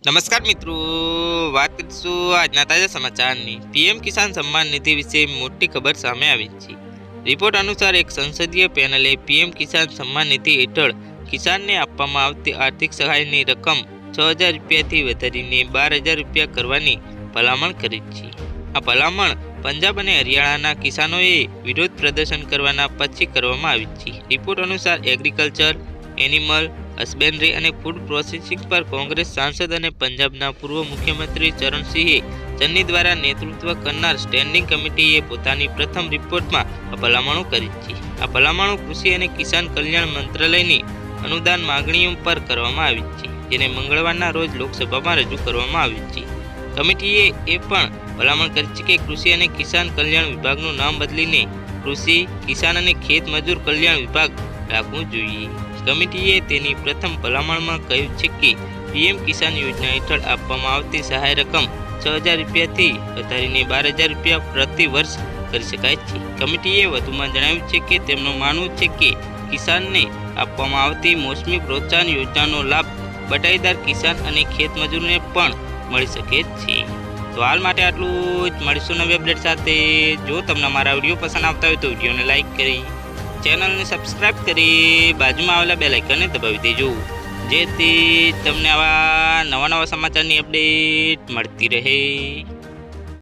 નમસ્કાર મિત્રો, વાત કરીશું આજના તાજા સમાચારની। પીએમ કિસાન સન્માન નિધિ વિશે મોટી ખબર સામે આવી છે। રિપોર્ટ અનુસાર એક સંસદીય પેનલે પીએમ કિસાન સન્માન નિધિ હેઠળ કિસાનને આપવામાં આવતી આર્થિક સહાયની રકમ 6,000 રૂપિયાથી વધારીને 12,000 રૂપિયા કરવાની ભલામણ કરી છે। આ ભલામણ પંજાબ અને હરિયાણાના કિસાનોએ વિરોધ પ્રદર્શન કરવાના પછી કરવામાં આવી છે। રિપોર્ટ અનુસાર એગ્રીકલ્ચર, એનિમલ હસબેન્ડરી અને ફૂડ પ્રોસેસિંગ પર કોંગ્રેસ સાંસદ અને પંજાબના પૂર્વ મુખ્યમંત્રી ચરણસિંહ ચન્ની દ્વારા નેતૃત્વ કરનાર સ્ટેન્ડિંગ કમિટીએ પોતાની પ્રથમ રિપોર્ટમાં આ ભલામણો કરી છે। આ ભલામણો કૃષિ અને કિસાન કલ્યાણ મંત્રાલયની અનુદાન માગણીઓ પર કરવામાં આવી છે, જેને મંગળવારના રોજ લોકસભામાં રજૂ કરવામાં આવ્યું છે। કમિટીએ એ પણ ભલામણ કરી છે કે કૃષિ અને કિસાન કલ્યાણ વિભાગનું નામ બદલીને કૃષિ, કિસાન અને ખેત મજૂર કલ્યાણ વિભાગ રાખવું જોઈએ। કમિટીએ તેની પ્રથમ ભલામણમાં કહ્યું છે કે પીએમ કિસાન યોજના હેઠળ આપવામાં આવતી સહાય રકમ 6,000 રૂપિયાથી વધારીને 12,000 રૂપિયા પ્રતિ વર્ષ કરી શકાય છે। કમિટીએ વધુમાં જણાવ્યું છે કે તેમનું માનવું છે કે કિસાનને આપવામાં આવતી મોસમી પ્રોત્સાહન યોજનાનો લાભ બટાઈદાર કિસાન અને ખેત મજૂરને પણ મળી શકે છે। તો હાલ માટે આટલું જ, મળીશું નવી અપડેટ સાથે। જો તમને મારા વિડીયો પસંદ આવતા હોય તો વિડીયોને લાઈક કરી ચેનલને સબસ્ક્રાઇબ કરી બાજુમાં આવેલા બેલ આઇકનને દબાવી દેજો, જેથી તમને આવા નવા સમાચારની અપડેટ મળતી રહે।